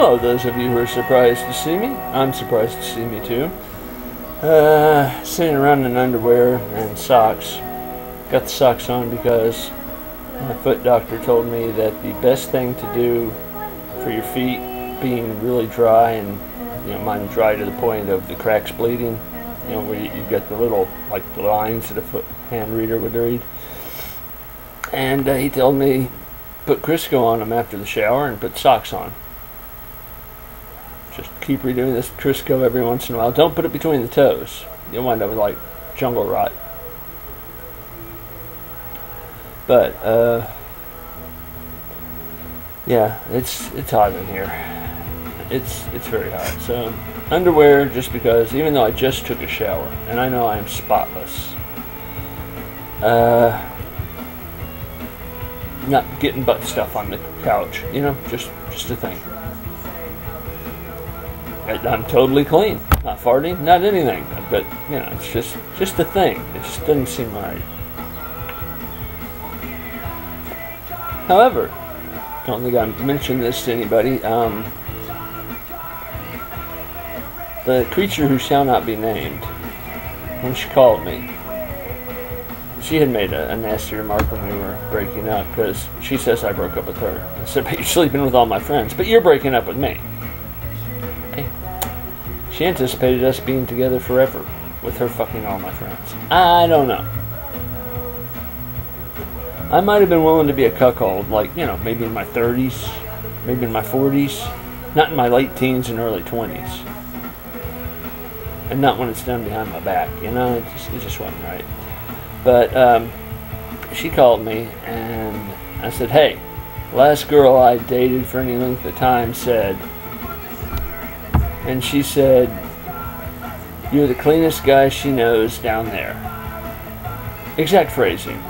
Hello, those of you who are surprised to see me. I'm surprised to see me too. Sitting around in underwear and socks. Got the socks on because my foot doctor told me that the best thing to do for your feet being really dry, and mine dry to the point of the cracks bleeding, where you get the little lines that a foot hand reader would read. And he told me put Crisco on them after the shower and put socks on. Just keep redoing this Crisco every once in a while. Don't put it between the toes. You'll wind up with like jungle rot. But yeah, it's hot in here. It's very hot. So underwear, just because, even though I just took a shower and I know I am spotless, not getting butt stuff on the couch, just a thing. I'm totally clean, not farting, not anything, but it's just a thing. It just doesn't seem right. However, don't think I mentioned this to anybody. The creature who shall not be named, when she called me, she had made a nasty remark when we were breaking up, because she says I broke up with her. I said, but you're sleeping with all my friends, but you're breaking up with me. Okay. She anticipated us being together forever, with her fucking all my friends. I don't know. I might have been willing to be a cuckold, maybe in my 30s, maybe in my 40s, not in my late teens and early 20s. And not when it's done behind my back, it just wasn't right. But she called me and I said, hey, last girl I dated for any length of time said, and she said, you're the cleanest guy she knows down there. Exact phrasing.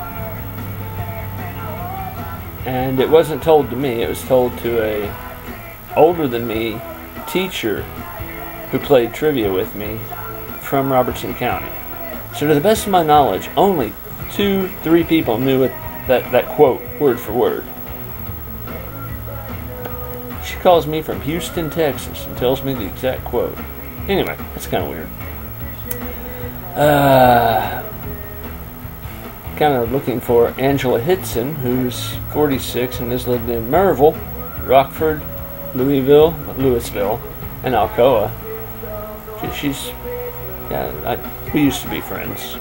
And it wasn't told to me, it was told to a older than me teacher who played trivia with me from Robertson County. So to the best of my knowledge, only 2-3 people knew that quote word for word. She calls me from Houston, Texas, and tells me the exact quote. Anyway, that's kind of weird. Kind of looking for Angela Hitson, who's 46 and has lived in Maryville, Rockford, Louisville, and Alcoa. We used to be friends.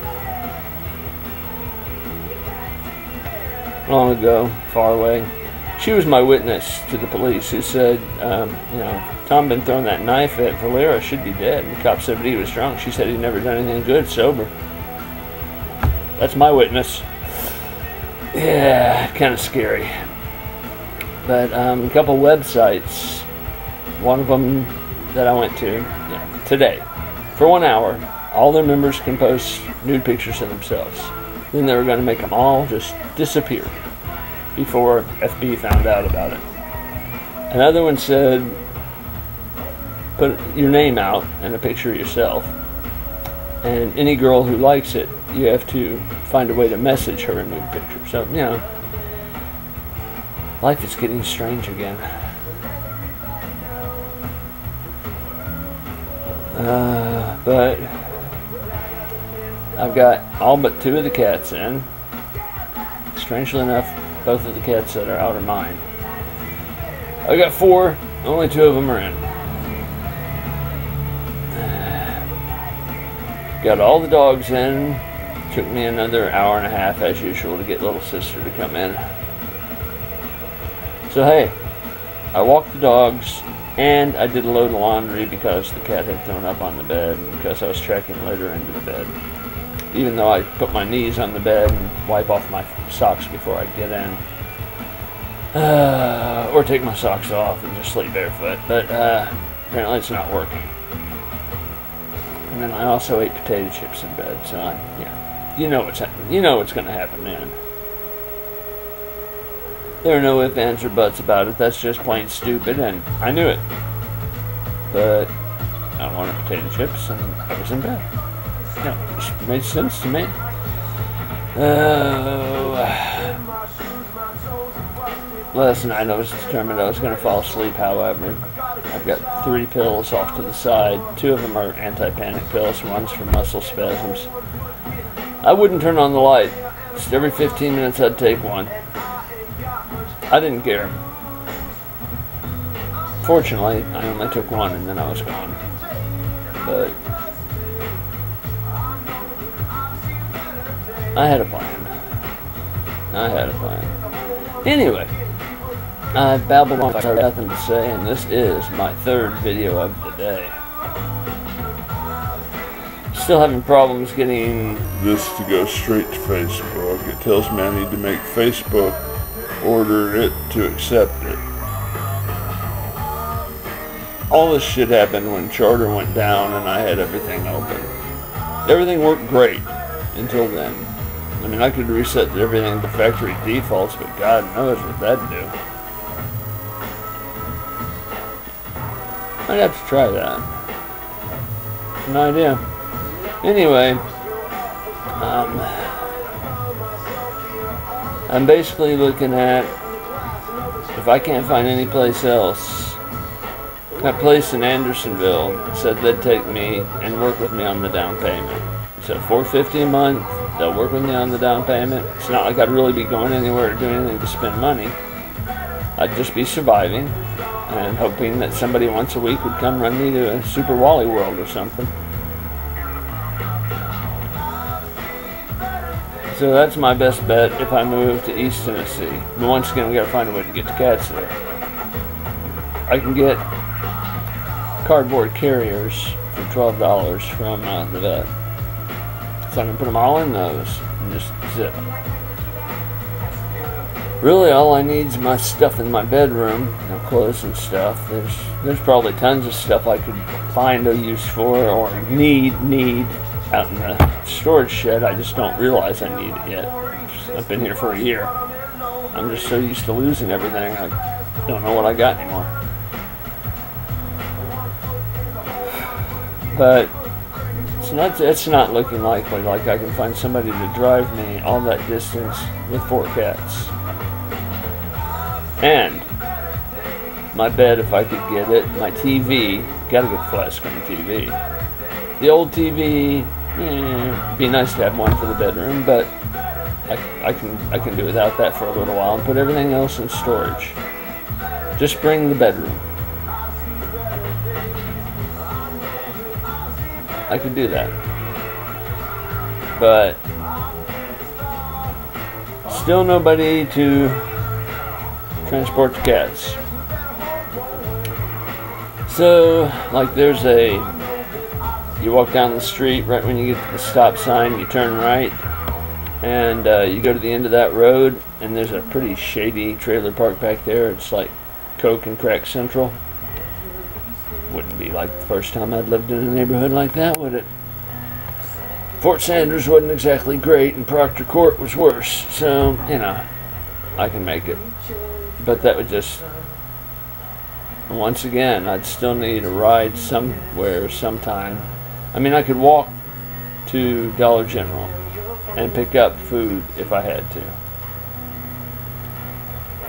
Long ago, far away. She was my witness to the police, who said, Tom been throwing that knife at Valera, should be dead. And the cop said, but he was drunk. She said he'd never done anything good sober. That's my witness. Yeah, kind of scary. But a couple websites, one of them that I went to today, for 1 hour, all their members can post nude pictures of themselves. Then they were going to make them all just disappear before FB found out about it. Another one said, put your name out and a picture of yourself, and any girl who likes it, you have to find a way to message her a nude picture. So, life is getting strange again. But I've got all but 2 of the cats in. Strangely enough, both of the cats that are out are mine. I got 4, only 2 of them are in. Got all the dogs in. Took me another hour and a half, as usual, to get little sister to come in. So hey, I walked the dogs, and I did a load of laundry because the cat had thrown up on the bed, because I was tracking litter into the bed. Even though I put my knees on the bed and wipe off my socks before I get in. Or take my socks off and just sleep barefoot. But apparently it's not working. And then I also ate potato chips in bed, so you know what's happening. You know what's going to happen then. There are no ifs, ands, or buts about it. That's just plain stupid, and I knew it. But I wanted potato chips, and I was in bed. It just made sense to me. Last night I was determined I was going to fall asleep, however. I've got 3 pills off to the side. 2 of them are anti-panic pills. One's for muscle spasms. I wouldn't turn on the light. Just every 15 minutes I'd take one. I didn't care. Fortunately, I only took one and then I was gone. But I had a plan. Anyway, I've babbled on, I have nothing to say, and this is my 3rd video of the day. Still having problems getting this to go straight to Facebook. It tells me I need to make Facebook order it to accept it. All this shit happened when Charter went down and I had everything open. Everything worked great until then. I mean, I could reset everything to factory defaults, but God knows what that'd do. I'd have to try that. No idea. Anyway, I'm basically looking at, if I can't find any place else, that place in Andersonville said they'd take me and work with me on the down payment. So $450 a month, they'll work with me on the down payment. It's not like I'd really be going anywhere or doing anything to spend money. I'd just be surviving and hoping that somebody once a week would come run me to a Super Wally World or something. So that's my best bet if I move to East Tennessee. But once again, we gotta find a way to get the cats there. I can get cardboard carriers for $12 from the vet. So I can put them all in those and just zip. Really, all I need is my stuff in my bedroom, you know, clothes and stuff. There's probably tons of stuff I could find a use for or need out in the storage shed. I just don't realize I need it yet. I've been here for a year. I'm just so used to losing everything, I don't know what I got anymore. But it's not looking likely like I can find somebody to drive me all that distance with 4 cats. And my bed, if I could get it, my TV, gotta get the flat screen TV. The old TV, it'd be nice to have one for the bedroom, but I can do without that for a little while and put everything else in storage. Just bring the bedroom. I could do that. But still nobody to transport the cats. So, like, there's you walk down the street, right when you get to the stop sign, you turn right, and you go to the end of that road, and there's a pretty shady trailer park back there. It's like Coke and Crack Central. Wouldn't be like the first time I'd lived in a neighborhood like that, would it? Fort Sanders wasn't exactly great, and Proctor Court was worse, so, you know, I can make it. But that would just, once again, I'd still need a ride somewhere, sometime. I mean, I could walk to Dollar General and pick up food if I had to.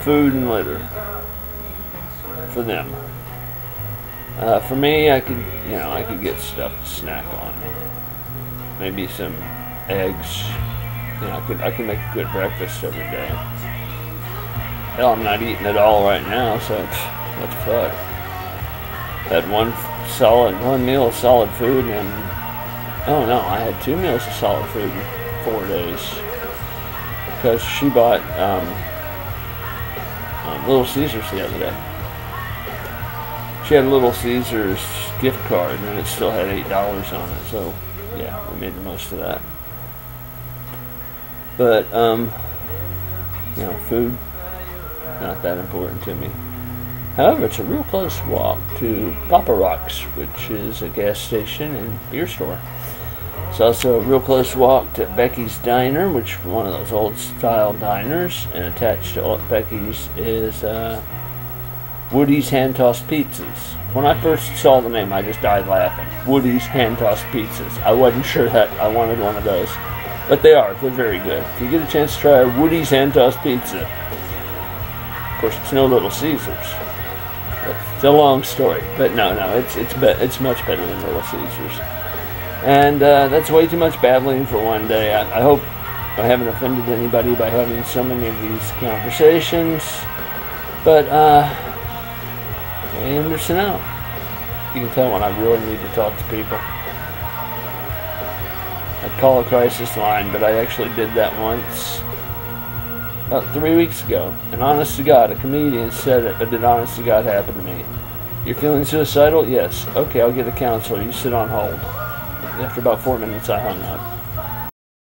Food and litter for them. For me, I could get stuff to snack on. Maybe some eggs. You know, I could make a good breakfast every day. Hell, I'm not eating at all right now, so what the fuck? Had one meal of solid food, and oh no, I had 2 meals of solid food in 4 days because she bought Little Caesars the other day. She had a Little Caesars gift card, and it still had $8 on it, so yeah, we made the most of that. But you know, food, not that important to me. However, it's a real close walk to Papa Rock's, which is a gas station and beer store. It's also a real close walk to Becky's Diner, which is one of those old-style diners, and attached to Becky's is Woody's Hand-Tossed Pizzas. When I first saw the name, I just died laughing. Woody's Hand-Tossed Pizzas. I wasn't sure that I wanted one of those, but they're very good. If you get a chance to try a Woody's Hand-Tossed Pizza, of course, it's no Little Caesars, but It's a long story, but no, it's much better than Little Caesars. And that's way too much babbling for one day. I hope I haven't offended anybody by having so many of these conversations, but Anderson out. You can tell when I really need to talk to people. I'd call a crisis line, but I actually did that once about 3 weeks ago. And honest to God, a comedian said it, but it honest to God happened to me. You're feeling suicidal? Yes. Okay, I'll get a counselor. You sit on hold. After about 4 minutes, I hung up.